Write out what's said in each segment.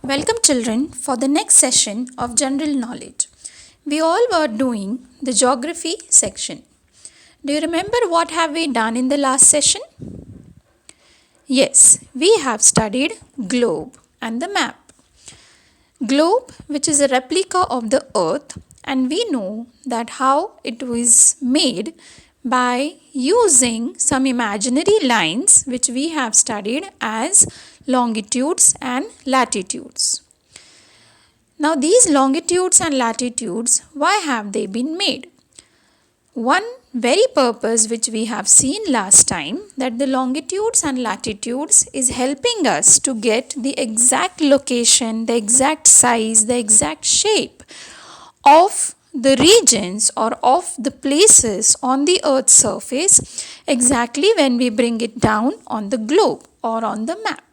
Welcome children for the next session of general knowledge. We all were doing the geography section. Do you remember what have we done in the last session? Yes, we have studied globe and the map. Globe, which is a replica of the earth, and we know that how it was made by using some imaginary lines which we have studied as longitudes and latitudes. Now these longitudes and latitudes, why have they been made? One very purpose which we have seen last time, that the longitudes and latitudes is helping us to get the exact location, the exact size, the exact shape of the regions or of the places on the earth's surface exactly when we bring it down on the globe or on the map.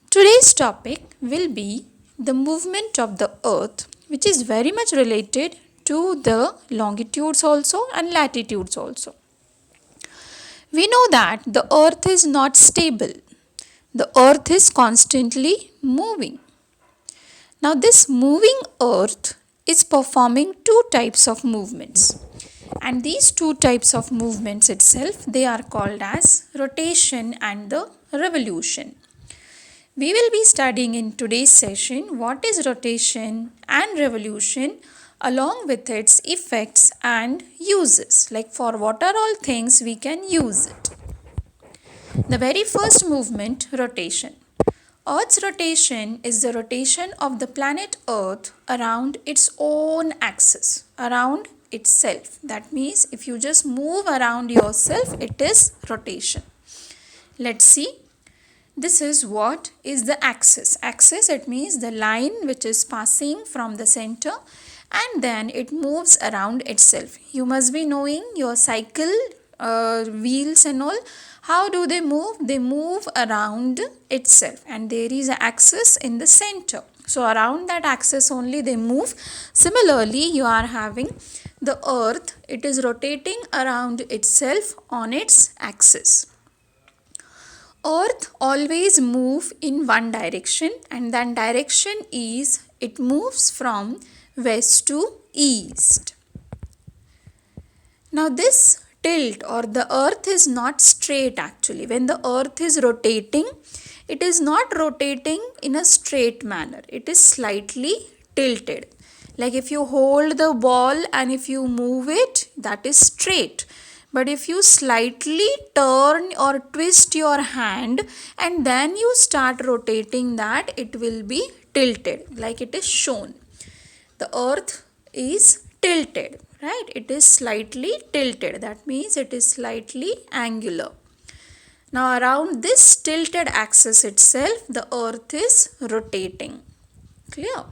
Today's topic will be the movement of the earth, which is very much related to the longitudes also and latitudes also. We know that the earth is not stable. The earth is constantly moving. Now this moving earth is performing two types of movements. And these two types of movements itself, they are called as rotation and the revolution. We will be studying in today's session what is rotation and revolution along with its effects and uses, like for what are all things we can use it. The very first movement, rotation. Earth's rotation is the rotation of the planet Earth around its own axis, around itself. That means if you just move around yourself, it is rotation. Let's see. This is what is the axis. Axis, it means the line which is passing from the center and then it moves around itself. You must be knowing your cycle wheels and all. How do they move? They move around itself and there is an axis in the center. So around that axis only they move. Similarly, you are having the earth. It is rotating around itself on its axis. Earth always move in one direction and that direction is it moves from west to east. Now this tilt or the earth is not straight actually. When the earth is rotating, it is not rotating in a straight manner. It is slightly tilted. Like if you hold the ball and if you move it, that is straight. But if you slightly turn or twist your hand and then you start rotating that, it will be tilted like it is shown. The earth is tilted, right? It is slightly tilted. That means it is slightly angular. Now around this tilted axis itself, the earth is rotating. Clear?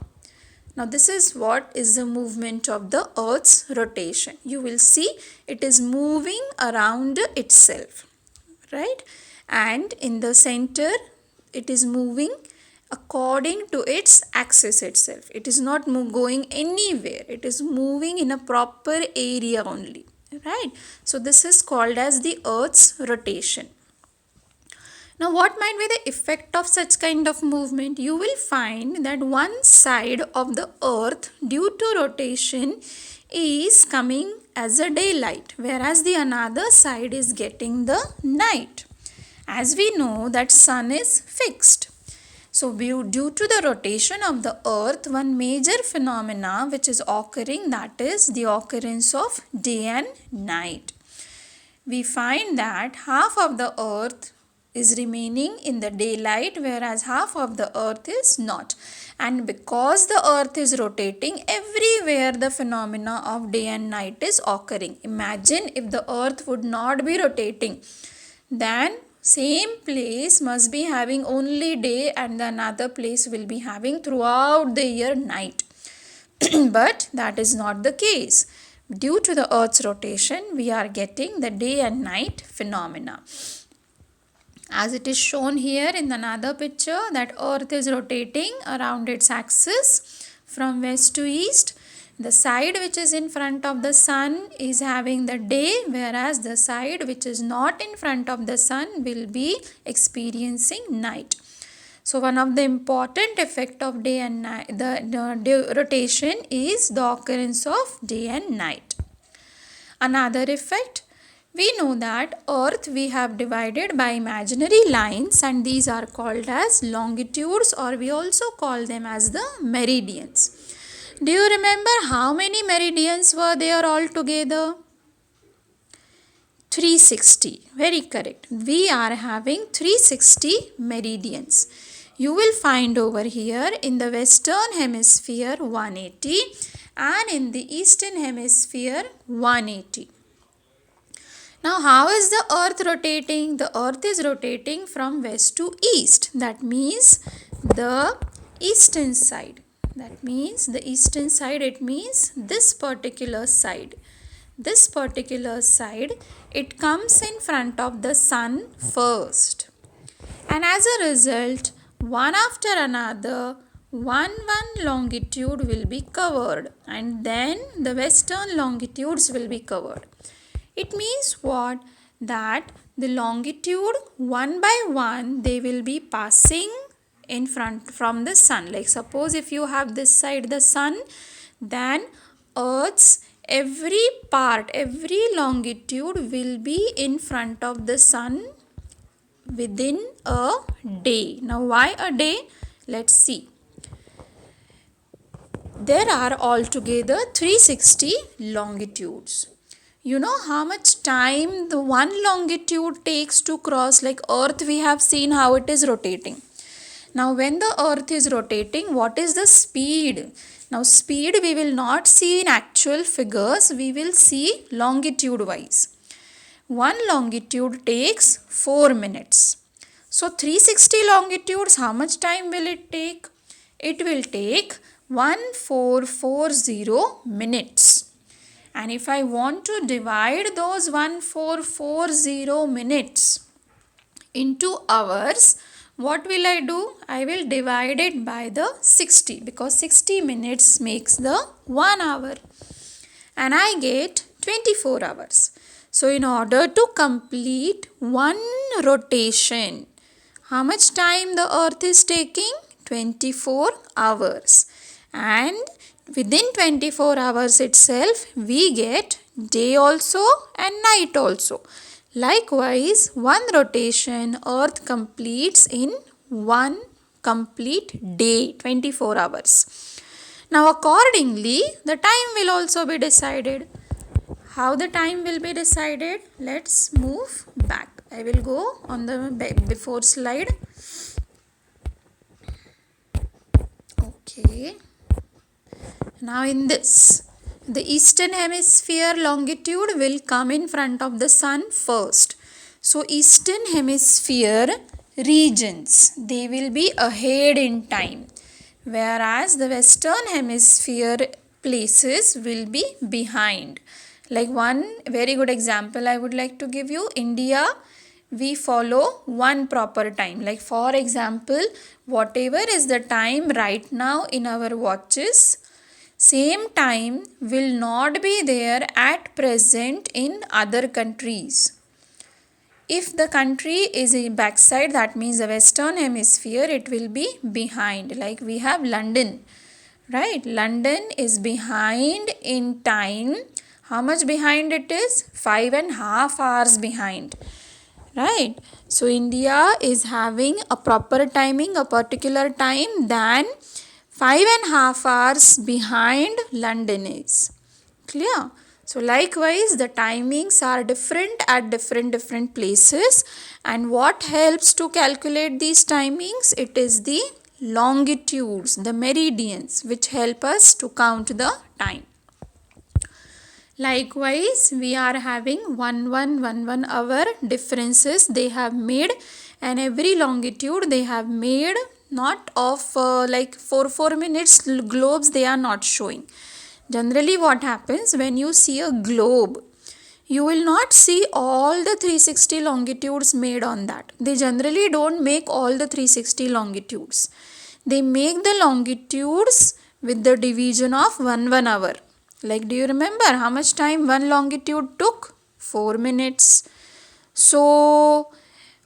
Now this is what is the movement of the earth's rotation. You will see it is moving around itself, right? And in the center it is moving according to its axis itself. It is not going anywhere. It is moving in a proper area only, right? So this is called as the earth's rotation. Now what might be the effect of such kind of movement? You will find that one side of the earth due to rotation is coming as a daylight, whereas the another side is getting the night. As we know that sun is fixed. So due to the rotation of the earth, one major phenomena which is occurring, that is the occurrence of day and night. We find that half of the earth is remaining in the daylight whereas half of the earth is not. And because the earth is rotating, everywhere the phenomena of day and night is occurring. Imagine if the earth would not be rotating, then same place must be having only day and the another place will be having throughout the year night. But that is not the case. Due to the earth's rotation, we are getting the day and night phenomena. As it is shown here in another picture, that earth is rotating around its axis from west to east. The side which is in front of the sun is having the day, whereas the side which is not in front of the sun will be experiencing night. So one of the important effect of day and night, the rotation is the occurrence of day and night. Another effect, we know that earth we have divided by imaginary lines, and these are called as longitudes, or we also call them as the meridians. Do you remember how many meridians were there altogether? 360. Very correct. We are having 360 meridians. You will find over here in the western hemisphere 180 and in the eastern hemisphere 180. Now how is the earth rotating? The earth is rotating from west to east. That means the eastern side. That means the eastern side, it means this particular side. This particular side, it comes in front of the sun first. And as a result, one after another, one longitude will be covered, and then the western longitudes will be covered. It means what? That the longitude one by one they will be passing in front from the sun. Like suppose if you have this side the sun, then earth's every part, every longitude will be in front of the sun within a day. Now why a day? Let's see. There are altogether 360 longitudes. You know how much time the one longitude takes to cross? Like earth we have seen how it is rotating. Now when the earth is rotating, what is the speed? Now speed we will not see in actual figures, we will see longitude wise. One longitude takes 4 minutes. So 360 longitudes, how much time will it take? It will take 1440 minutes. And if I want to divide those 1440 minutes into hours, what will I do? I will divide it by the 60, because 60 minutes makes the 1 hour. And I get 24 hours. So in order to complete one rotation, how much time the earth is taking? 24 hours. And within 24 hours itself, we get day also and night also. Likewise, one rotation earth completes in one complete day, 24 hours. Now accordingly, the time will also be decided. How the time will be decided? Let's move back. I will go on the before slide. Okay. Now in this, the eastern hemisphere longitude will come in front of the sun first. So eastern hemisphere regions, they will be ahead in time, whereas the western hemisphere places will be behind. Like one very good example I would like to give you, India, we follow one proper time. Like for example, whatever is the time right now in our watches, same time will not be there at present in other countries. If the country is in backside, that means the western hemisphere, it will be behind. Like we have London, right? London is behind in time. How much behind it is? 5.5 hours behind, right? So India is having a proper timing, a particular time than 5.5 hours behind London is. Clear? So likewise, the timings are different at different places, and what helps to calculate these timings? It is the longitudes, the meridians, which help us to count the time. Likewise, we are having 1 hour differences they have made, and every longitude they have made not of like 4 minutes globes they are not showing. Generally what happens when you see a globe, you will not see all the 360 longitudes made on that. They generally don't make all the 360 longitudes. They make the longitudes with the division of 1 hour. Like, do you remember how much time one longitude took? 4 minutes. So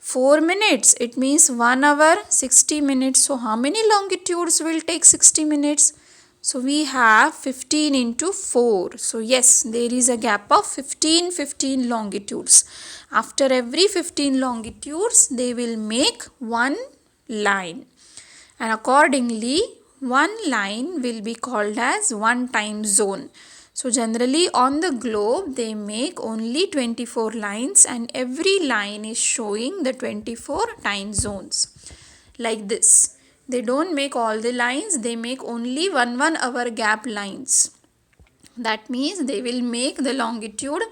4 minutes, it means 1 hour 60 minutes. So how many longitudes will take 60 minutes? So we have 15 into 4. So yes, there is a gap of 15 longitudes. After every 15 longitudes, they will make one line. And accordingly, one line will be called as one time zone. So generally on the globe, they make only 24 lines, and every line is showing the 24 time zones. Like this. They don't make all the lines, they make only 1 hour gap lines. That means they will make the longitude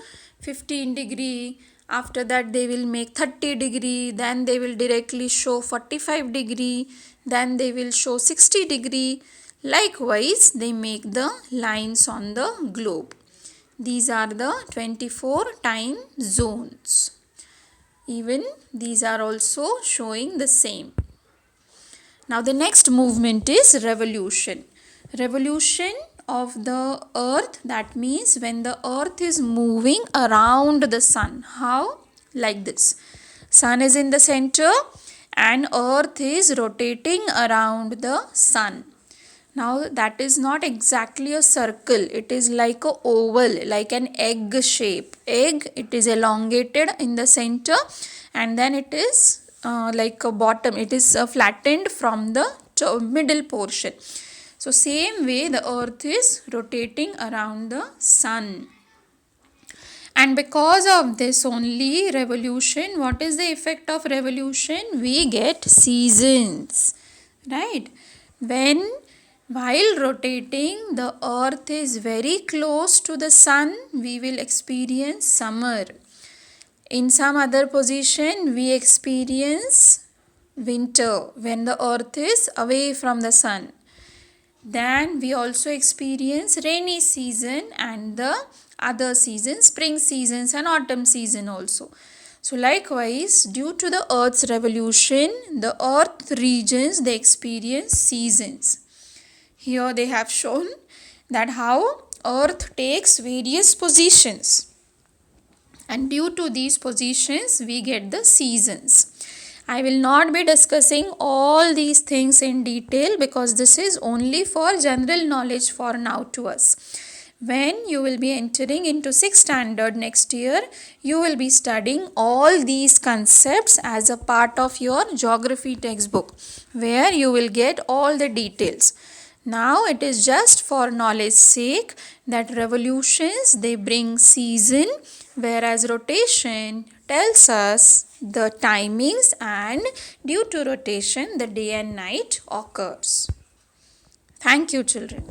15 degree. After that they will make 30 degree. Then they will directly show 45 degree. Then they will show 60 degree. Likewise, they make the lines on the globe. These are the 24 time zones. Even these are also showing the same. Now the next movement is revolution. Revolution of the earth, that means when the earth is moving around the sun. How? Like this. Sun is in the center and earth is rotating around the sun. Now that is not exactly a circle, it is like a oval, like an egg shape. Egg, it is elongated in the center and then it is like a bottom, it is flattened from the middle portion. So same way the earth is rotating around the sun. And because of this only revolution, what is the effect of revolution? We get seasons, right? While rotating, the earth is very close to the sun, we will experience summer. In some other position, we experience winter when the earth is away from the sun. Then we also experience rainy season and the other seasons, spring seasons and autumn season also. So likewise, due to the earth's revolution, the earth regions, they experience seasons. Here they have shown that how earth takes various positions. And due to these positions, we get the seasons. I will not be discussing all these things in detail because this is only for general knowledge for now to us. When you will be entering into 6th standard next year, you will be studying all these concepts as a part of your geography textbook, where you will get all the details. Now it is just for knowledge sake that revolutions, they bring season, whereas rotation tells us the timings, and due to rotation the day and night occurs. Thank you, children.